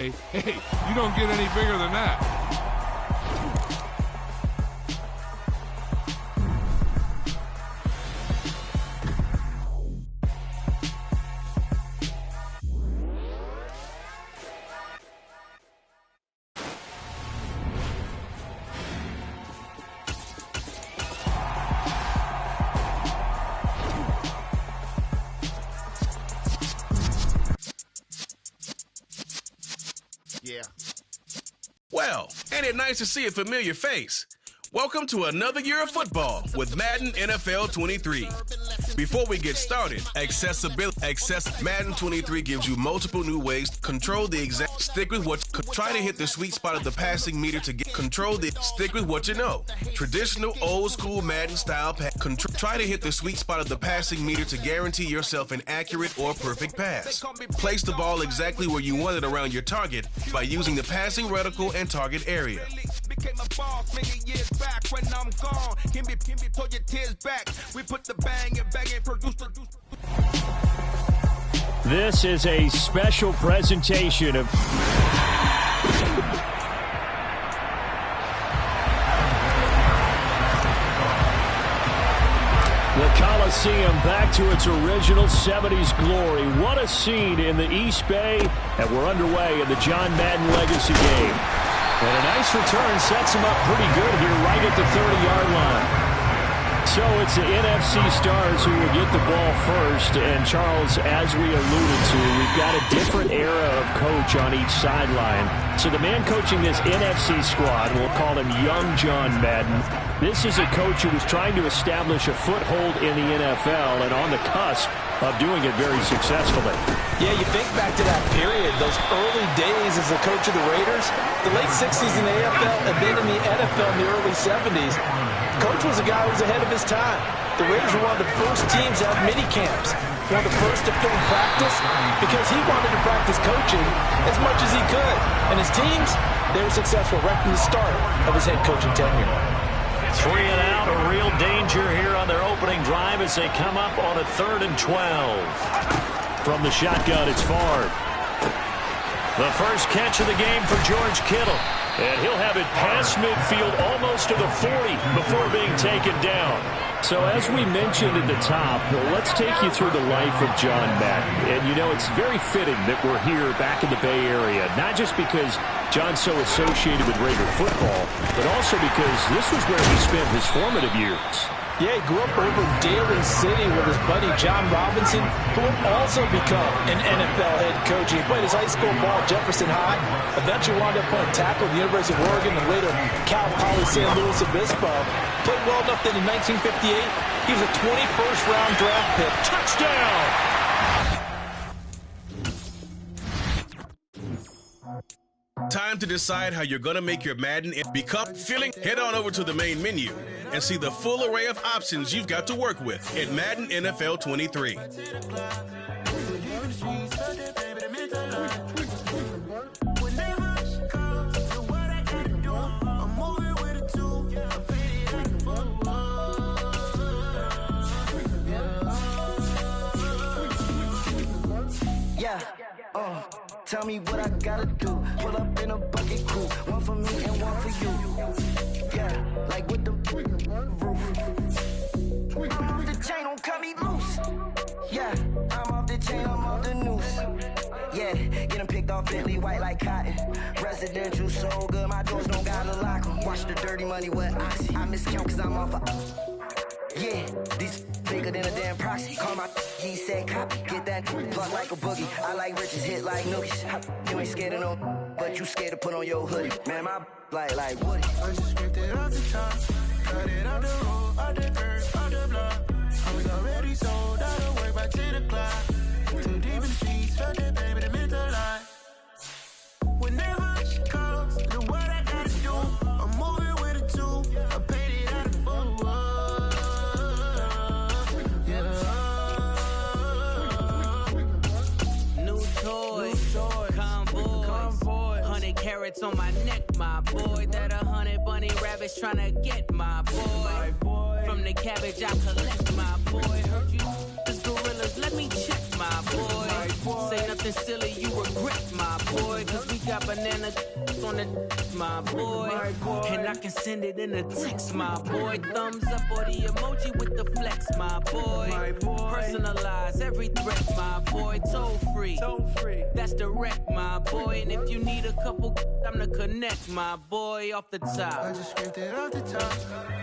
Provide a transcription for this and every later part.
Hey, you don't get any bigger than that. Yeah. Well, ain't it nice to see a familiar face? Welcome to another year of football with Madden NFL 23. Before we get started, Madden 23 gives you multiple new ways to control the exact. Stick with what. Try to hit the sweet spot of the passing meter to get Stick with what you know. Traditional old school Madden style try to hit the sweet spot of the passing meter to guarantee yourself an accurate or perfect pass. Place the ball exactly where you want it around your target by using the passing reticle and target area. This is a special presentation of the Coliseum back to its original 70s glory. What a scene in the East Bay, and we're underway in the John Madden Legacy game. And a nice return sets him up pretty good here right at the 30-yard line. So it's the NFC stars who will get the ball first. And, Charles, as we alluded to, we've got a different era of coach on each sideline. So the man coaching this NFC squad, we'll call him Young John Madden. This is a coach who was trying to establish a foothold in the NFL and on the cusp of doing it very successfully. Yeah, you think back to that period, those early days as the coach of the Raiders, the late 60s in the AFL and then in the NFL in the early 70s. Coach was a guy who was ahead of his time. The Raiders were one of the first teams to have mini camps, one of the first to film practice because he wanted to practice coaching as much as he could. And his teams, they were successful right from the start of his head coaching tenure. 3 and out, a real danger here on their opening drive as they come up on a 3rd and 12. From the shotgun, it's Favre. The first catch of the game for George Kittle. And he'll have it past midfield almost to the 40 before being taken down. So as we mentioned at the top, let's take you through the life of John Madden. And, you know, it's very fitting that we're here back in the Bay Area, not just because John's so associated with Raider football, but also because this was where he spent his formative years. Yeah, he grew up over in Daly City with his buddy John Robinson, who would also become an NFL head coach. He played his high school ball at Jefferson High, eventually wound up playing tackle at the University of Oregon, and later Cal Poly San Luis Obispo. Played well enough that in 1958, he was a 21st round draft pick. Touchdown! Time to decide how you're going to make your Madden Head on over to the main menu and see the full array of options you've got to work with at Madden NFL 23. Tell me what I gotta do. Pull up in a bucket crew. One for me and one for you. Yeah, like with the roof. I'm off the chain, don't cut me loose. Yeah, I'm off the chain, I'm off the noose. Yeah, getting picked off Bentley white like cotton. Residential so good, my doors don't gotta lock 'em. Watch the dirty money with oxy. I miscount cause I'm off yeah, these bigger than a damn proxy. Call my he said copy. Get that plug like a boogie. I like riches, hit like nookies. You ain't scared of no, but you scared to put on your hoodie. Man, my like Woody. I just scraped it off the top. Cut it out the road, out the dirt, out the block. I was already sold out of work by 10 o'clock. Too deep in the streets, felt that baby, the mental lie. Whenever she calls, the what I gotta do, I'm moving with a two. I paid it out of full. Convoy, 100 carats on my neck, my boy. That 100 bunny rabbits tryna get my boy. From the cabbage I collect, my boy. Heard you, this gorillas, let me check my boy. Say nothing silly, you regret, my boy. Cause we got banana on the my boy. And I can send it in a text, my boy. Thumbs up or the emoji with the flex, my boy. Personalize every threat, my boy. Toll free. That's direct, my boy. And if you need a couple, I'm the connect, my boy, off the top. I just scraped it off the top,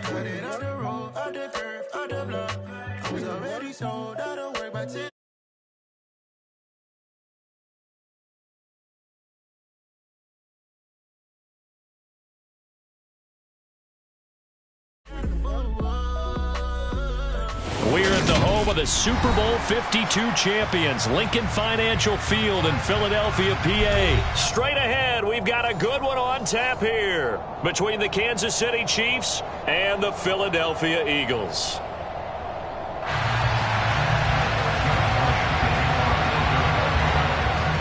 cut it on the road, on the curve, on the block. I was already sold, I don't work by 10. We're at the home of the Super Bowl 52 champions, Lincoln Financial Field in Philadelphia, PA. Straight ahead, we've got a good one on tap here between the Kansas City Chiefs and the Philadelphia Eagles.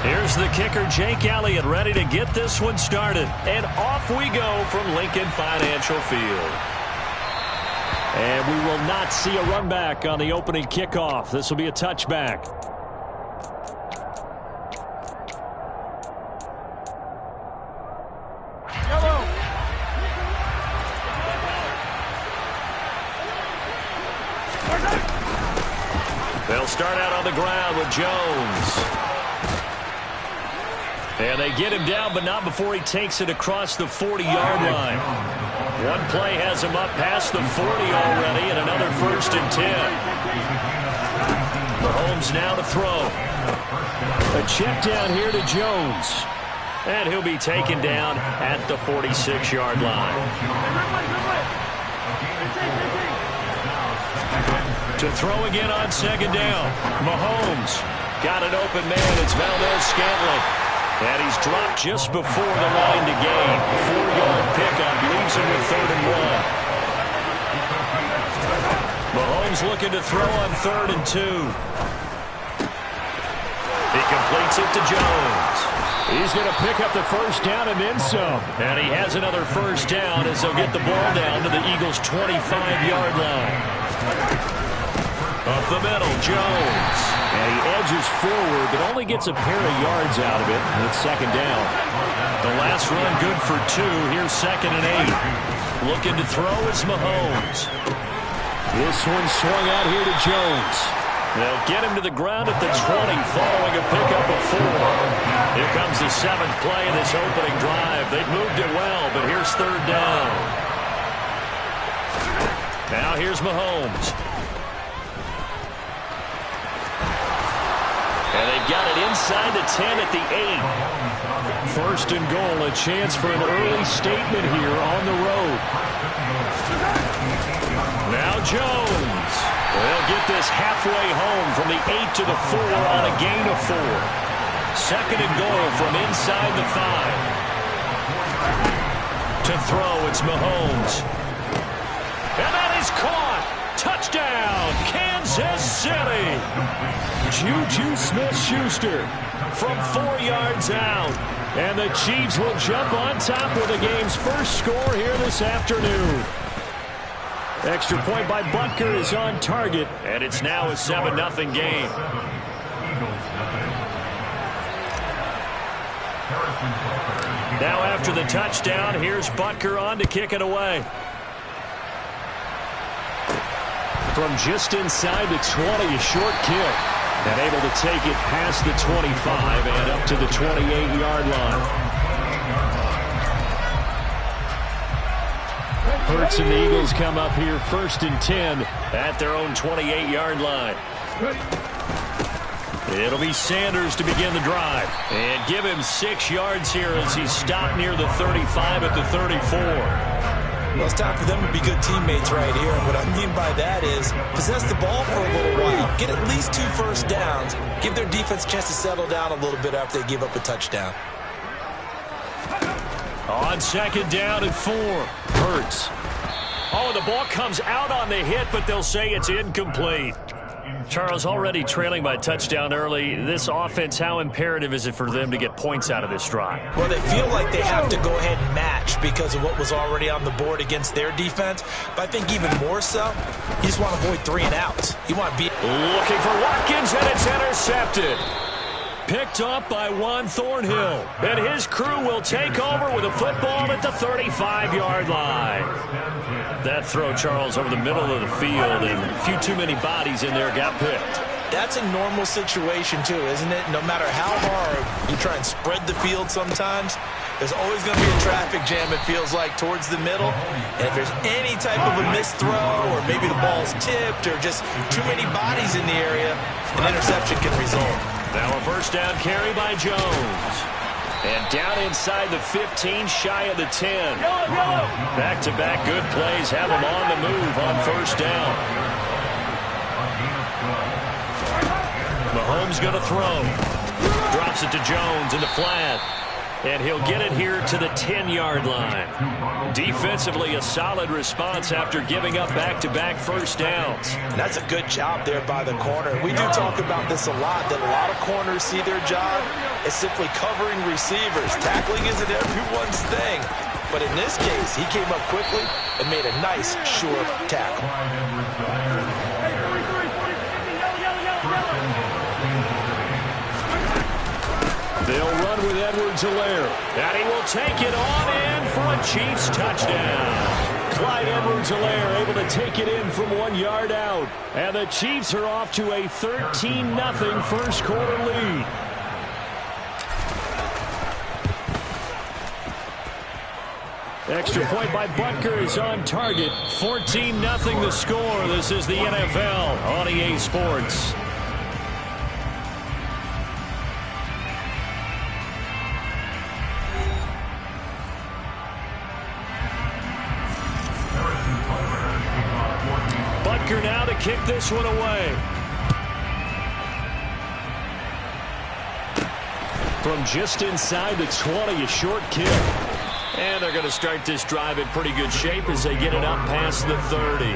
Here's the kicker, Jake Elliott, ready to get this one started. And off we go from Lincoln Financial Field. And we will not see a run back on the opening kickoff. This will be a touchback. They'll start out on the ground with Jones. And they get him down, but not before he takes it across the 40-yard line. One play has him up past the 40 already, and another 1st and 10. Mahomes now to throw. A check down here to Jones. And he'll be taken down at the 46-yard line. To throw again on 2nd down. Mahomes got an open man. It's Valdez-Scantling. And he's dropped just before the line to gain. 4-yard pickup leaves him with 3rd and 1. Mahomes looking to throw on 3rd and 2. He completes it to Jones. He's going to pick up the 1st down and then some. And he has another 1st down as they'll get the ball down to the Eagles' 25-yard line. Up the middle, Jones. And he edges forward, but only gets a pair of yards out of it. And it's 2nd down. The last run good for 2. Here's 2nd and 8. Looking to throw is Mahomes. This one swung out here to Jones. They'll get him to the ground at the 20 following a pickup of 4. Here comes the 7th play of this opening drive. They've moved it well, but here's 3rd down. Now here's Mahomes. And they've got it inside the 10 at the 8. 1st and goal, a chance for an early statement here on the road. Now Jones. They'll get this halfway home from the 8 to the 4 on a gain of 4. 2nd and goal from inside the 5. To throw, it's Mahomes. And that is caught. Touchdown, Kansas City. Juju Smith-Schuster from 4 yards out. And the Chiefs will jump on top with the game's first score here this afternoon. Extra point by Butker is on target, and it's now a 7-0 game. Now after the touchdown, here's Butker on to kick it away. From just inside the 20, a short kick. And able to take it past the 25 and up to the 28-yard line. Hurts and the Eagles come up here 1st and 10 at their own 28-yard line. It'll be Sanders to begin the drive. And give him 6 yards here as he's stopped near the 35 at the 34. Well, it's time for them to be good teammates right here. And what I mean by that is possess the ball for a little while. Get at least 2 first downs. Give their defense a chance to settle down a little bit after they give up a touchdown. On 2nd down and 4. Hurts. Oh, the ball comes out on the hit, but they'll say it's incomplete. Charles, already trailing by touchdown early. This offense, how imperative is it for them to get points out of this drive? Well, they feel like they have to go ahead and match because of what was already on the board against their defense. But I think even more so, you just want to avoid 3 and outs. You want to be looking for Watkins, and it's intercepted. Picked up by Juan Thornhill. And his crew will take over with a football at the 35-yard line. That throw, Charles, over the middle of the field, and a few too many bodies in there got picked. That's a normal situation, too, isn't it? No matter how hard you try and spread the field sometimes, there's always going to be a traffic jam, it feels like, towards the middle. And if there's any type of a missed throw, or maybe the ball's tipped, or just too many bodies in the area, an interception can result. Now a first down carry by Jones. And down inside the 15, shy of the 10. Back-to-back good plays have him on the move on first down. Mahomes going to throw. Drops it to Jones in the flat. And he'll get it here to the 10-yard line. Defensively, a solid response after giving up back-to-back first downs. That's a good job there by the corner. We do talk about this a lot, that a lot of corners see their job as simply covering receivers. Tackling isn't everyone's thing. But in this case, he came up quickly and made a nice, sure tackle. They'll run with Edwards-Helaire. And he will take it on in for a Chiefs touchdown. Clyde Edwards-Helaire able to take it in from 1 yard out. And the Chiefs are off to a 13-0 first quarter lead. Extra point by Butker is on target. 14-0 the score. This is the NFL on EA Sports. Butker now to kick this one away. From just inside the 20, a short kick. And they're going to start this drive in pretty good shape as they get it up past the 30.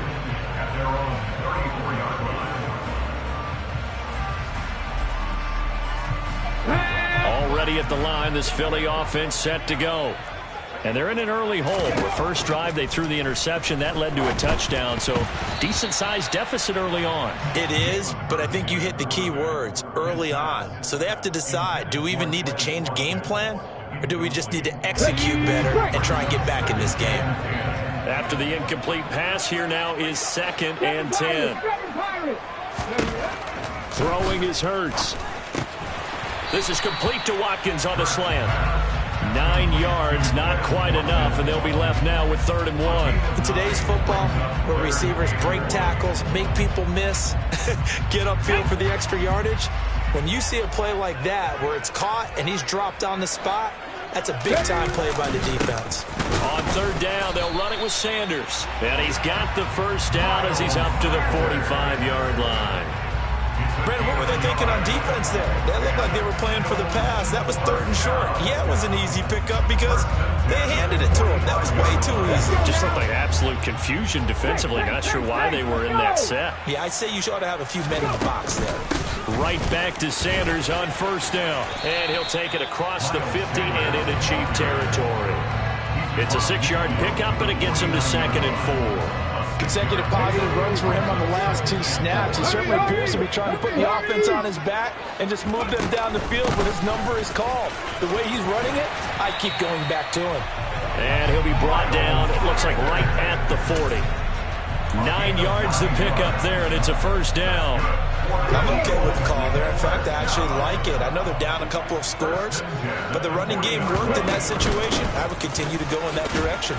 Already at the line, this Philly offense set to go. And they're in an early hole. The first drive, they threw the interception. That led to a touchdown, so decent-sized deficit early on. It is, but I think you hit the key words, early on. So they have to decide, do we even need to change game plan? Or do we just need to execute better and try and get back in this game? After the incomplete pass, here now is 2nd and 10. Throwing is Hurts. This is complete to Watkins on the slant. 9 yards, not quite enough, and they'll be left now with 3rd and 1. In today's football, where receivers break tackles, make people miss, get upfield for the extra yardage, when you see a play like that where it's caught and he's dropped on the spot, that's a big-time play by the defense. On 3rd down, they'll run it with Sanders. And he's got the first down as he's up to the 45-yard line. Brandon, what were they thinking on defense there? They looked like they were playing for the pass. That was 3rd and short. Yeah, it was an easy pickup because they handed it to him. That was way too easy. Just looked like absolute confusion defensively. Not sure why they were in that set. Yeah, I'd say you ought to have a few men in the box there. Right back to Sanders on 1st down. And he'll take it across the 50 and into Chief territory. It's a 6-yard pickup, and it gets him to 2nd and 4. Consecutive positive runs for him on the last 2 snaps. He certainly appears to be trying to put the offense on his back and just move them down the field when his number is called. The way he's running it, I keep going back to him. And he'll be brought down, it looks like right at the 40. 9 yards to pick up there, and it's a 1st down. I'm okay with the call there. In fact, I actually like it. I know they're down a couple of scores, but the running game worked in that situation. I would continue to go in that direction.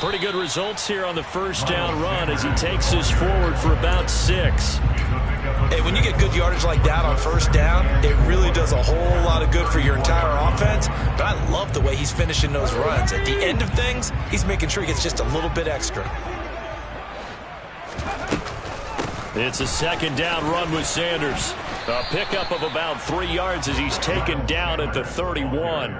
Pretty good results here on the 1st down run as he takes this forward for about 6. Hey, when you get good yardage like that on 1st down, it really does a whole lot of good for your entire offense. But I love the way he's finishing those runs. At the end of things, he's making sure he gets just a little bit extra. It's a 2nd down run with Sanders. A pickup of about 3 yards as he's taken down at the 31.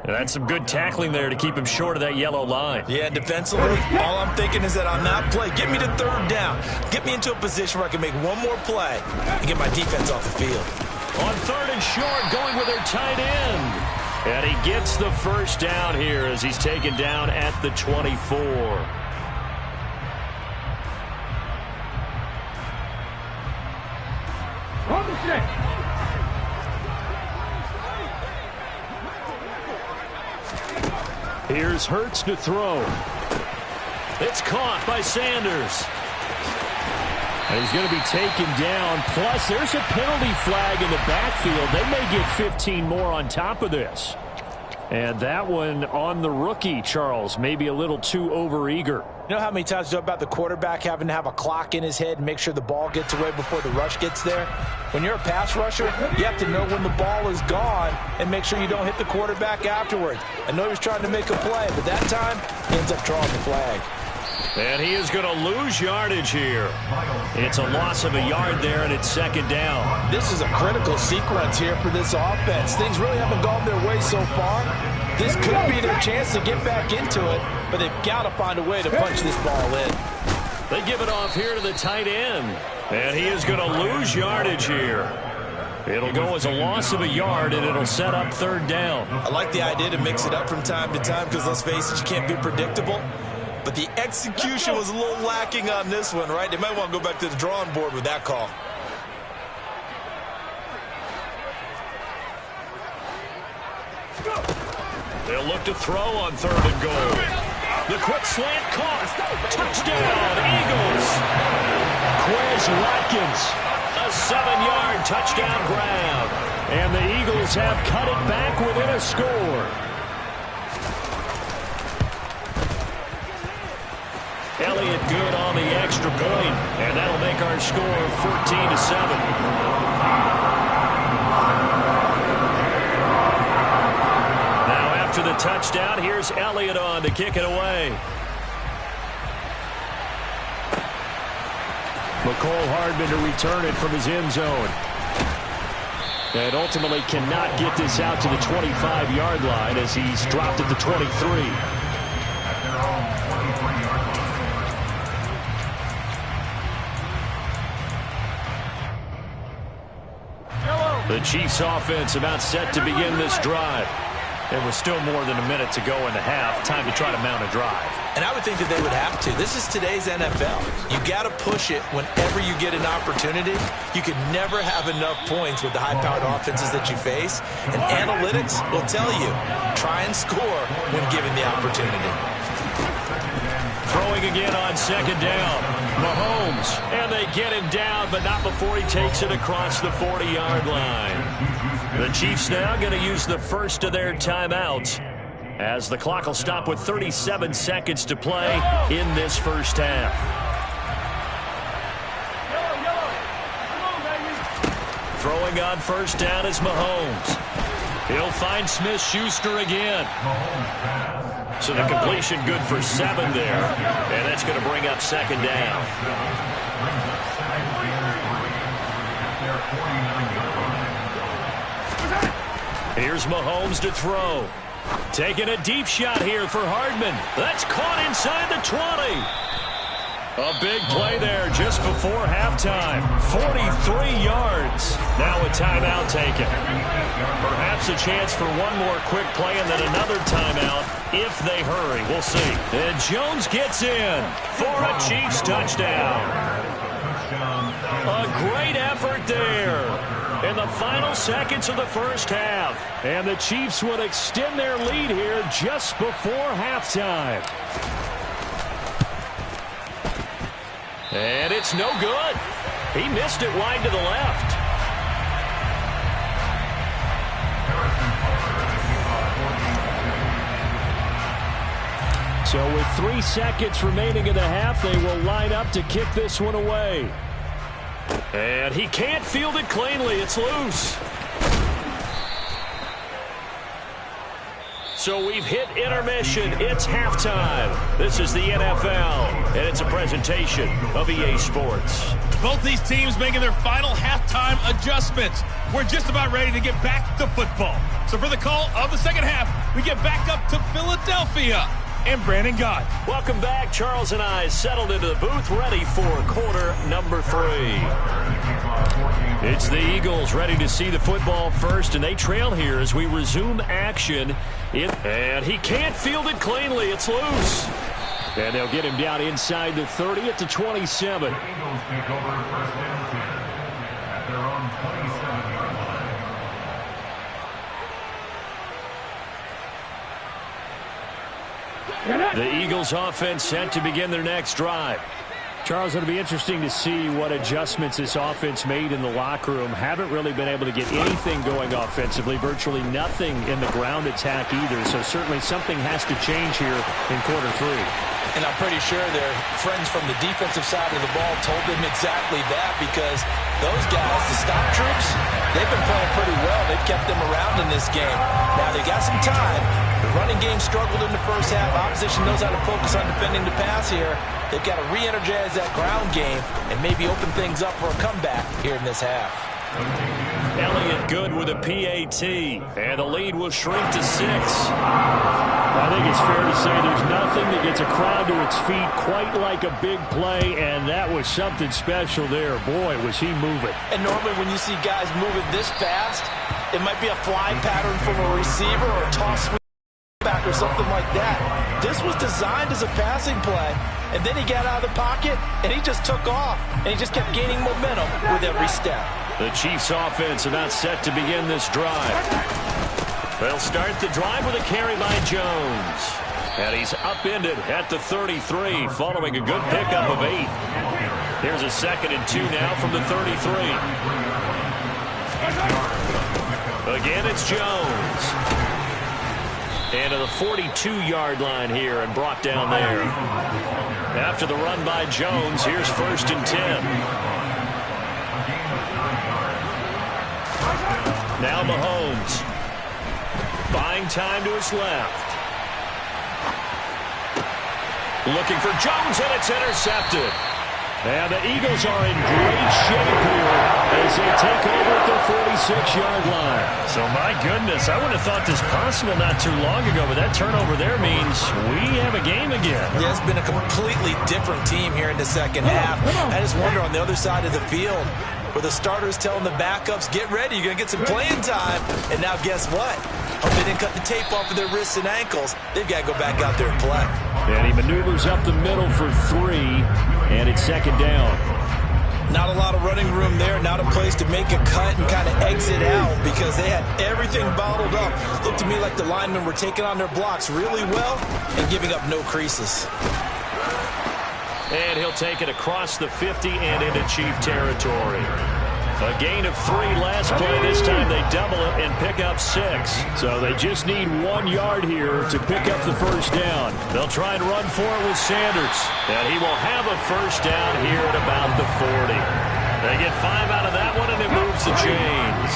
And that's some good tackling there to keep him short of that yellow line. Yeah, defensively, all I'm thinking is that on that play, get me to third down. Get me into a position where I can make one more play and get my defense off the field. On third and short, going with their tight end. And he gets the first down here as he's taken down at the 24. Here's Hurts to throw. It's caught by Sanders. And he's going to be taken down. Plus, there's a penalty flag in the backfield. They may get 15 more on top of this. And that one on the rookie, Charles, maybe a little too overeager. You know how many times we talk about the quarterback having to have a clock in his head and make sure the ball gets away before the rush gets there? When you're a pass rusher, you have to know when the ball is gone and make sure you don't hit the quarterback afterwards. I know he was trying to make a play, but that time he ends up drawing the flag. And he is going to lose yardage here. It's a loss of a yard there, and it's second down. This is a critical sequence here for this offense. Things really haven't gone their way so far. This could be their chance to get back into it, but they've got to find a way to punch this ball in. They give it off here to the tight end. And he is going to lose yardage here. It'll go as a loss of a yard, and it'll set up third down. I like the idea to mix it up from time to time because, let's face it, you can't be predictable. But the execution was a little lacking on this one, right? They might want to go back to the drawing board with that call. They'll look to throw on third and goal. The quick slant caught. Touchdown, Eagles. Quez Watkins, a 7-yard touchdown grab. And the Eagles have cut it back within a score. Elliott good on the extra point, and that'll make our score 14-7. Now after the touchdown, here's Elliott on to kick it away. McCole Hardman to return it from his end zone. And ultimately cannot get this out to the 25-yard line as he's dropped at the 23. The Chiefs offense about set to begin this drive. There was still more than a minute to go in the half. Time to try to mount a drive. And I would think that they would have to. This is today's NFL. You got to push it whenever you get an opportunity. You could never have enough points with the high-powered offenses that you face. And analytics will tell you, try and score when given the opportunity. Throwing again on second down. Mahomes. And they get him down, but not before he takes it across the 40-yard line. The Chiefs now going to use the first of their timeouts as the clock will stop with 37 seconds to play in this first half. Throwing on first down is Mahomes. He'll find Smith-Schuster again. So the completion good for 7 there. And that's going to bring up second down. Here's Mahomes to throw. Taking a deep shot here for Hardman. That's caught inside the 20. A big play there just before halftime. 43 yards. Now a timeout taken. Perhaps a chance for one more quick play and then another timeout if they hurry. We'll see. And Jones gets in for a Chiefs touchdown. A great effort there in the final seconds of the first half. And the Chiefs would extend their lead here just before halftime. And it's no good. He missed it wide to the left. So with 3 seconds remaining in the half, they will line up to kick this one away. And he can't field it cleanly. It's loose. So we've hit intermission. It's halftime. This is the NFL, and it's a presentation of EA Sports. Both these teams making their final halftime adjustments. We're just about ready to get back to football. So for the call of the second half, we get back up to Philadelphia and Brandon Gott. Welcome back. Charles and I settled into the booth, ready for quarter number 3. It's the Eagles ready to see the football first, and they trail here as we resume action. And he can't field it cleanly. It's loose. And they'll get him down inside the 30 at the 27. The Eagles offense set to begin their next drive. Charles, it'll be interesting to see what adjustments this offense made in the locker room. Haven't really been able to get anything going offensively, virtually nothing in the ground attack either. So certainly something has to change here in quarter 3. And I'm pretty sure their friends from the defensive side of the ball told them exactly that, because those guys, the stop troops, they've been playing pretty well. They've kept them around in this game. Now they got some time. The running game struggled in the first half. Opposition knows how to focus on defending the pass here. They've got to re-energize that ground game and maybe open things up for a comeback here in this half. Elliott good with a PAT, and the lead will shrink to 6. I think it's fair to say there's nothing that gets a crowd to its feet quite like a big play, and that was something special there. Boy, was he moving. And normally when you see guys moving this fast, it might be a fly pattern from a receiver or a toss sweep back or something like that. This was designed as a passing play, and then he got out of the pocket, and he just took off, and he just kept gaining momentum with every step. The Chiefs offense about set to begin this drive. They'll start the drive with a carry by Jones. And he's upended at the 33 following a good pickup of 8. Here's a 2nd and 2 now from the 33. Again, it's Jones. And to the 42-yard line here and brought down there. After the run by Jones, here's 1st and 10. Now Mahomes. Buying time to his left. Looking for Jones, and it's intercepted. And the Eagles are in great shape here as they take over at the 46-yard line. So, my goodness, I would have thought this possible not too long ago, but that turnover there means we have a game again. Yeah, it's been a completely different team here in the second half. I just wonder on the other side of the field, where the starters telling the backups, get ready, you're going to get some playing time. And now guess what? Hope they didn't cut the tape off of their wrists and ankles. They've got to go back out there and play. And he maneuvers up the middle for 3, and it's 2nd down. Not a lot of running room there, not a place to make a cut and kind of exit out because they had everything bottled up. Looked to me like the linemen were taking on their blocks really well and giving up no creases. And he'll take it across the 50 and into Chief territory. A gain of 3 last play. This time they double it and pick up 6. So they just need 1 yard here to pick up the first down. They'll try and run for it with Sanders. And he will have a first down here at about the 40. They get 5 out of that one, and it moves the chains.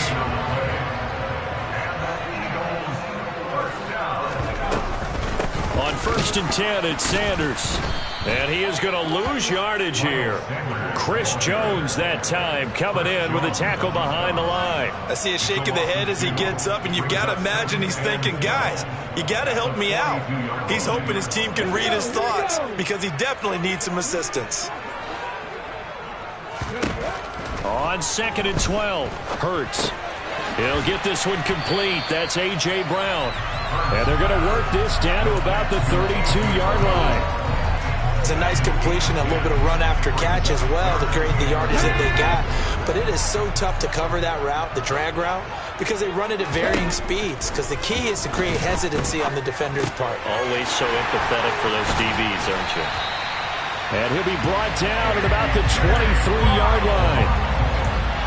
On 1st and 10, it's Sanders. And he is going to lose yardage here. Chris Jones that time coming in with a tackle behind the line. I see a shake of the head as he gets up, and you've got to imagine he's thinking, guys, you got to help me out. He's hoping his team can read his thoughts because he definitely needs some assistance. On 2nd and 12, Hurts. He'll get this one complete. That's A.J. Brown. And they're going to work this down to about the 32-yard line. It's a nice completion, a little bit of run after catch as well to create the yardage that they got. But it is so tough to cover that route, the drag route, because they run it at varying speeds. Because the key is to create hesitancy on the defender's part. Always so empathetic for those DBs, aren't you? And he'll be brought down at about the 23-yard line.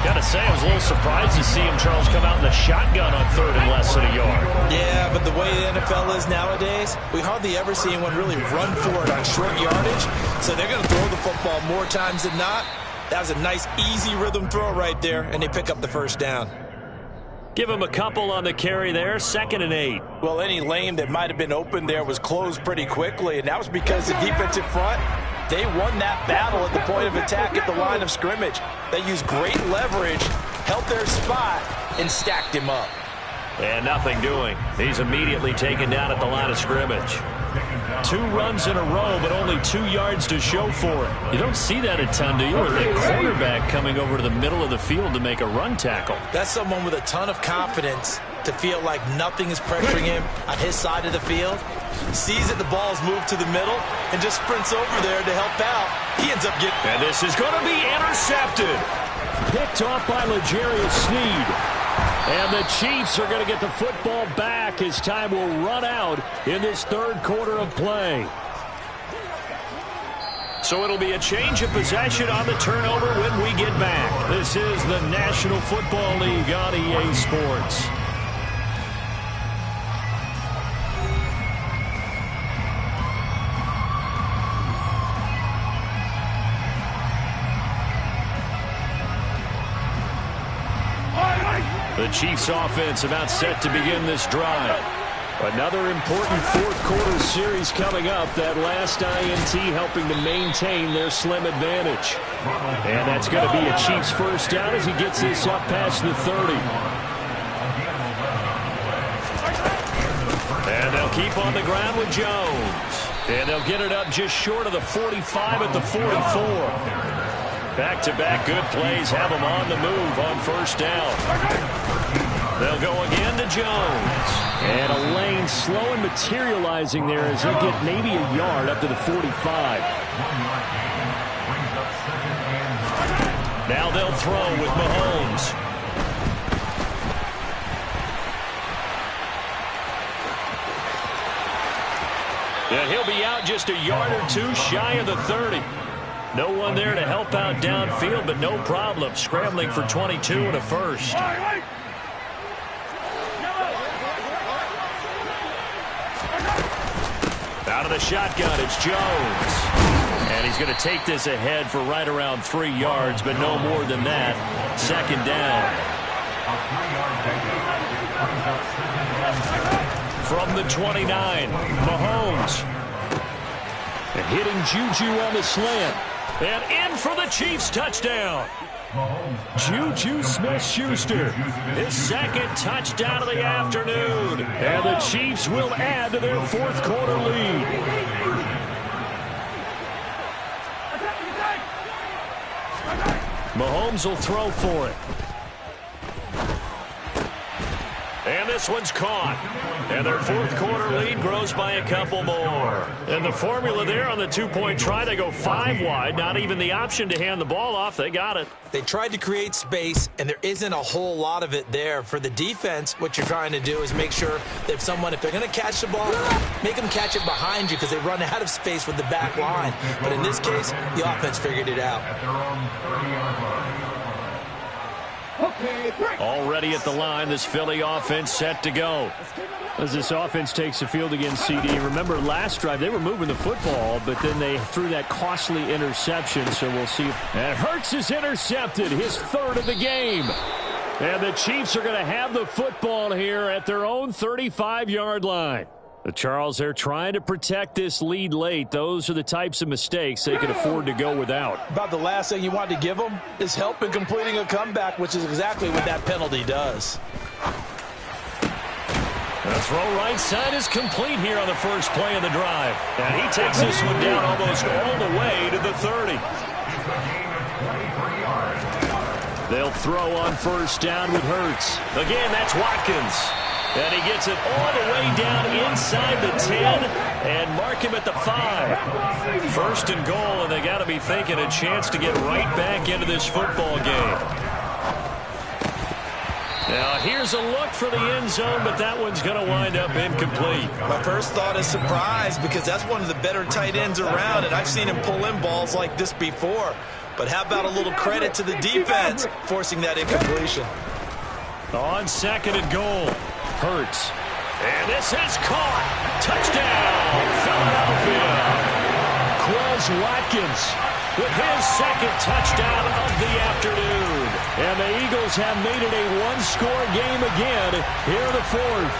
Gotta say, I was a little surprised to see him, Charles, come out in the shotgun on 3rd and less than a yard. Yeah, but the way the NFL is nowadays, we hardly ever see anyone really run for it on short yardage. So they're going to throw the football more times than not. That was a nice, easy rhythm throw right there, and they pick up the first down. Give him a couple on the carry there, 2nd and 8. Well, any lane that might have been open there was closed pretty quickly, and that was because the defensive front, they won that battle at the point of attack at the line of scrimmage. They used great leverage, held their spot, and stacked him up. And nothing doing. He's immediately taken down at the line of scrimmage. 2 runs in a row, but only 2 yards to show for it. You don't see that a ton, do you? With a quarterback coming over to the middle of the field to make a run tackle. That's someone with a ton of confidence to feel like nothing is pressuring him on his side of the field. Sees that the ball's moved to the middle and just sprints over there to help out. He ends up getting... And this is going to be intercepted. Picked off by L'Jarius Sneed. And the Chiefs are going to get the football back as time will run out in this 3rd quarter of play. So it'll be a change of possession on the turnover when we get back. This is the National Football League on EA Sports. The Chiefs offense about set to begin this drive. Another important 4th quarter series coming up. That last INT helping to maintain their slim advantage. And that's going to be a Chiefs first down as he gets this up past the 30. And they'll keep on the ground with Jones. And they'll get it up just short of the 45 at the 44. Back-to-back good plays have them on the move on first down. They'll go again to Jones. And a lane slow and materializing there as he'll get maybe a yard up to the 45. Now they'll throw with Mahomes. And he'll be out just a yard or 2 shy of the 30. No one there to help out downfield, but no problem. Scrambling for 22 and a first. Out of the shotgun, it's Jones. And he's going to take this ahead for right around 3 yards, but no more than that. 2nd down. From the 29, Mahomes. And hitting Juju on the slant. And in for the Chiefs touchdown. Juju Smith-Schuster, his 2nd touchdown of the afternoon. And the Chiefs will add to their 4th quarter lead. Mahomes will throw for it. And this one's caught. And their 4th quarter lead grows by a couple more. And the formula there on the 2-point try, they go 5 wide. Not even the option to hand the ball off. They got it. They tried to create space, and there isn't a whole lot of it there. For the defense, what you're trying to do is make sure that if they're going to catch the ball, make them catch it behind you because they run out of space with the back line. But in this case, the offense figured it out. Already at the line, this Philly offense set to go. As this offense takes the field against CD, remember last drive they were moving the football, but then they threw that costly interception, so we'll see. And Hurts is intercepted, his 3rd of the game. And the Chiefs are going to have the football here at their own 35-yard line. Charles, they're trying to protect this lead late. Those are the types of mistakes they can afford to go without. About the last thing you want to give them is help in completing a comeback, which is exactly what that penalty does. The throw right side is complete here on the first play of the drive. And he takes this one down almost all the way to the 30. They'll throw on first down with Hurts. Again, that's Watkins. And he gets it all the way down inside the 10 and mark him at the 5. 1st and goal, and they got to be thinking a chance to get right back into this football game. Now, here's a look for the end zone, but that one's going to wind up incomplete. My first thought is surprise because that's one of the better tight ends around, and I've seen him pull in balls like this before. But how about a little credit to the defense forcing that incompletion? On 2nd and goal. Hurts. And this is caught. Touchdown, Philadelphia. Quez Watkins with his second touchdown of the afternoon. And the Eagles have made it a one-score game again here in the fourth.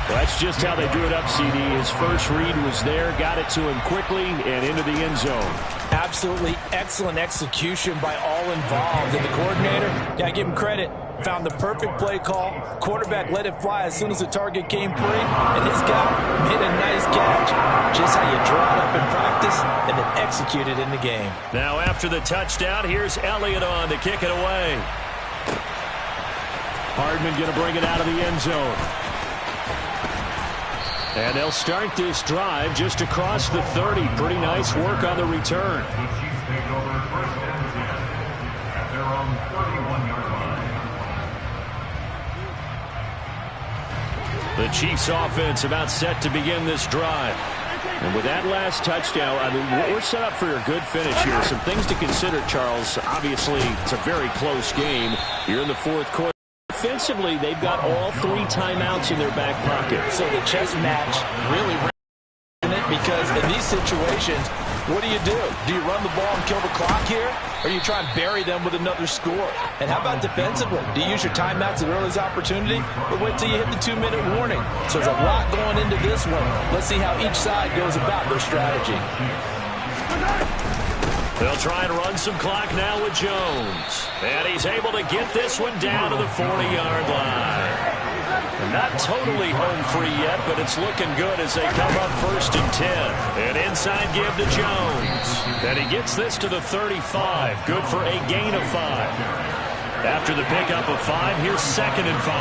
Well, that's just how they drew it up, CD. His first read was there, got it to him quickly, and into the end zone. Absolutely excellent execution by all involved. And the coordinator, got to give him credit, found the perfect play call. Quarterback let it fly as soon as the target came free, and his guy made a nice catch. Just how you draw it up in practice and then execute it in the game. Now after the touchdown, here's Elliott on to kick it away. Hardman going to bring it out of the end zone. And they'll start this drive just across the 30. Pretty nice work on the return. The Chiefs offense about set to begin this drive. And with that last touchdown, I mean, we're set up for a good finish here. Some things to consider, Charles. Obviously, it's a very close game. You're in the fourth quarter. Offensively, they've got all 3 timeouts in their back pocket. So the chess match really in it, because in these situations, what do? Do you run the ball and kill the clock here? Or do you try and bury them with another score? And how about defensively? Do you use your timeouts at earliest opportunity? Or wait till you hit the 2-minute warning? So there's a lot going into this one. Let's see how each side goes about their strategy. They'll try and run some clock now with Jones. And he's able to get this one down to the 40-yard line. And not totally home free yet, but it's looking good as they come up 1st and 10. An inside give to Jones. And he gets this to the 35. Good for a gain of 5. After the pickup of 5, here's 2nd and 5.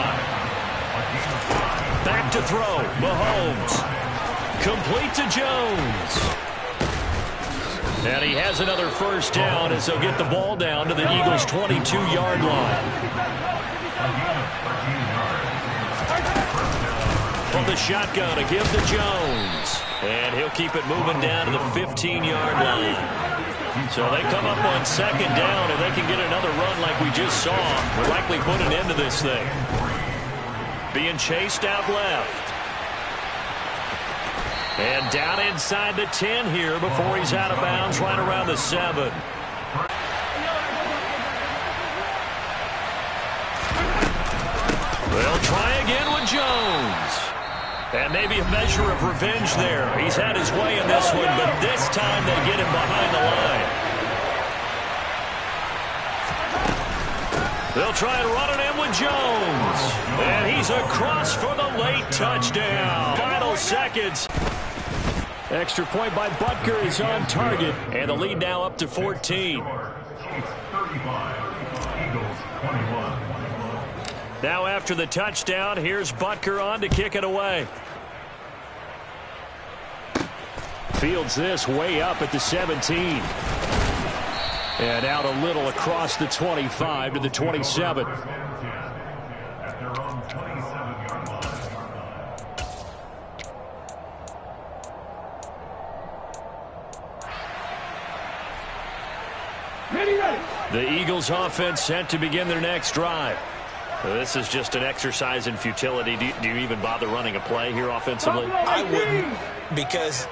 Back to throw. Mahomes. Complete to Jones. And he has another first down as they'll get the ball down to the Eagles' 22-yard line. From the shotgun, a give to Jones. And he'll keep it moving down to the 15-yard line. So they come up on 2nd down, and they can get another run like we just saw. We'll likely put an end to this thing. Being chased out left. And down inside the 10 here before he's out of bounds right around the 7. They'll try again with Jones. And maybe a measure of revenge there. He's had his way in this one, but this time they get him behind the line. They'll try and run it in with Jones. And he's across for the late touchdown. Final seconds. Extra point by Butker is on target. And the lead now up to 14. Now after the touchdown, here's Butker on to kick it away. Fields this way up at the 17. And out a little across the 25 to the 27. The Eagles offense set to begin their next drive. This is just an exercise in futility. Do you even bother running a play here offensively? I wouldn't, because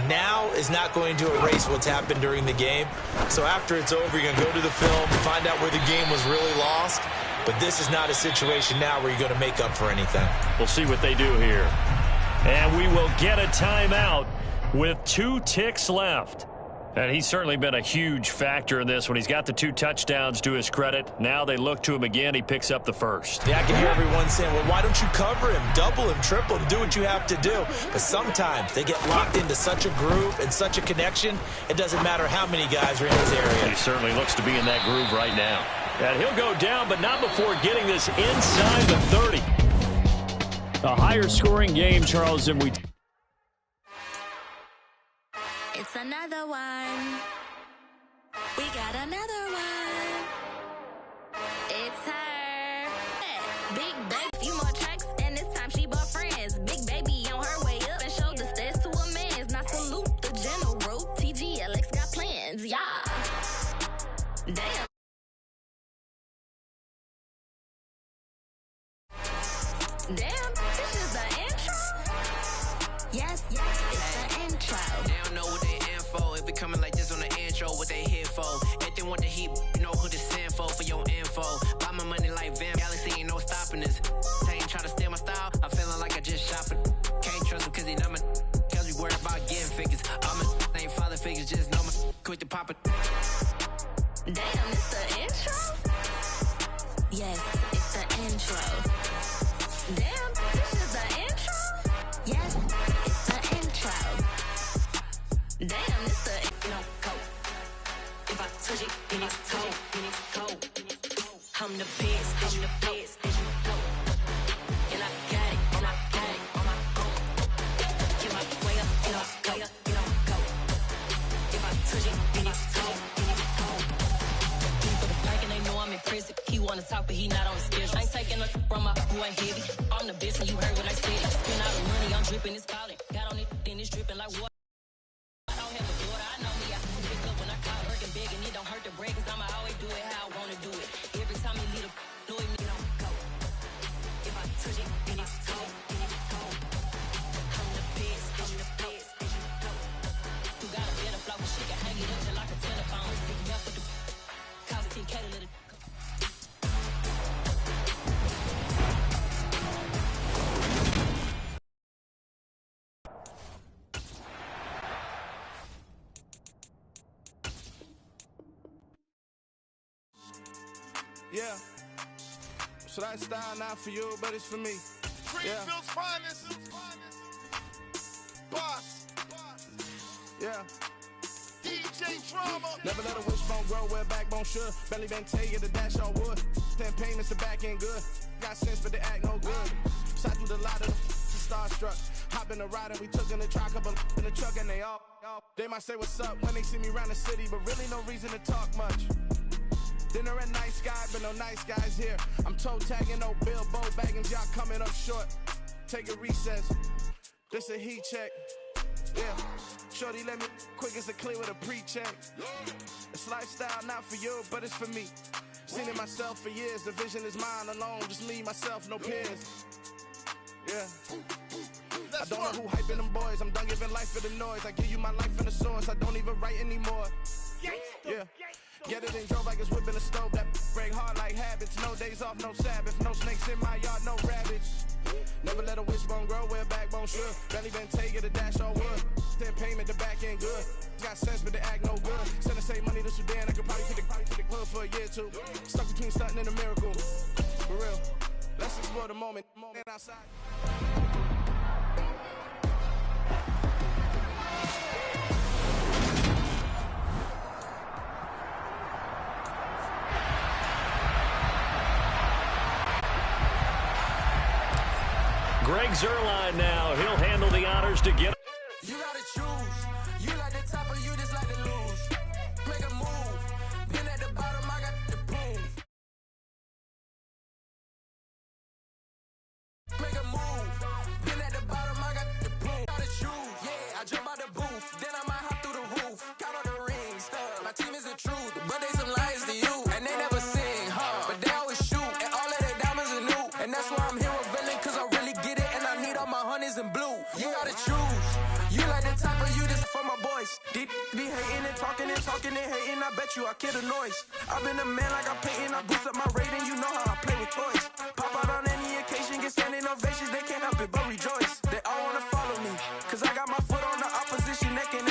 now is not going to erase what's happened during the game. So after it's over, you're going to go to the film, find out where the game was really lost. But this is not a situation now where you're going to make up for anything. We'll see what they do here. And we will get a timeout with 2 ticks left. And he's certainly been a huge factor in this when he's got the 2 touchdowns to his credit. Now they look to him again. He picks up the first. Yeah, I can hear everyone saying, well, why don't you cover him, double him, triple him, do what you have to do. But sometimes they get locked into such a groove and such a connection, it doesn't matter how many guys are in his area. He certainly looks to be in that groove right now. And he'll go down, but not before getting this inside the 30. A higher scoring game, Charles, than we... It's another one. We got another one. It's her. Big baby, few more tracks, and this time she bought friends. Big baby on her way up and showed the stairs to a man's. Now salute the general. TGLX got plans, yeah. Damn. Damn, this is the intro? Yes, it's the intro. They don't know what they in for. quick to pop it. Damn, it's the intro? Yes, it's the intro. Damn, this is the intro? Yes, it's the intro. Damn, it's the intro. If I touch it, then it's cold. I'm the best, I'm the best. And I got it, and I got it on my own. Get my way up, go. If I touch it, then it's cold. For the back and they know I'm in prison. He wanna talk, but he not on the schedule. I ain't taking no from my boy heavy. I'm the best, and you heard what I said. Spend all the money, I'm dripping, it's falling. Got on it, then it's dripping like water. I don't have a daughter, I know me. I pick up when I call working big, and it don't hurt to break, 'cause I'ma always do it how I wanna do it. Every time he lead a Louis, me don't go. If I touch it, then it's cold. I'm the best, I'm the best. You got a better block, but she can hang it up just like a telephone. Stick me up with the cost 10K to let it. Yeah. So that style not for you, but it's for me. Greenfield's finest. Boss. Yeah. DJ Drama. Never let a wishbone grow where a backbone should. Belly been tell you the dash on wood. 10 payments the back end good. Got sense but they act no good. Shot through the lot of the starstruck. Hop in the ride and we took in the truck up in the truck and they all. They might say what's up when they see me around the city, but really no reason to talk much. Dinner at nice guy, but no nice guys here. I'm toe tagging, no Bilbo baggins, y'all coming up short. Take a recess. This a heat check. Yeah. Shorty let me quick as a clear with a pre-check. It's lifestyle not for you, but it's for me. Seen it myself for years. The vision is mine alone. Just me, myself, no peers. Yeah. I don't know who hyping them boys. I'm done giving life for the noise. I give you my life in the source. I don't even write anymore. Yeah. Get it and drove like it's whipping the stove. That break hard like habits. No days off, no Sabbath. No snakes in my yard, no rabbits. Never let a wishbone grow where a backbone should. Belly been take it, a dash on wood. 10 payment, the back end good. Got sense, but they act no good. Send the same money to Sudan. I could probably take the hood for a year or two. Stuck between stunting and a miracle. For real. Let's explore the moment outside. Greg Zuerlein now. He'll handle the honors to get. You gotta choose. You like the top or you just like to lose. Make a move. Been at the bottom, I got the boom. Make a move. Been at the bottom, I got the boom. Gotta choose. Yeah, I jump out the booth. Then I might hop through the roof. Count on the rings. My team is the truth. But they some liars to you. And they never sing, huh? But they always shoot. And all of their diamonds are new. And that's why I'm here revealing. Cause I really get it. And I need all my honeys in blue. You gotta choose. You like the top or you just for my boys. Deep be hating and talking and hating. I bet you I kill the noise. I've been a man like I'm painting. I boost up my rating. You know how I play with toys. Pop out on any occasion. Get standing ovations. They can't help it but rejoice. They all wanna follow me. Cause I got my foot on the opposition neck and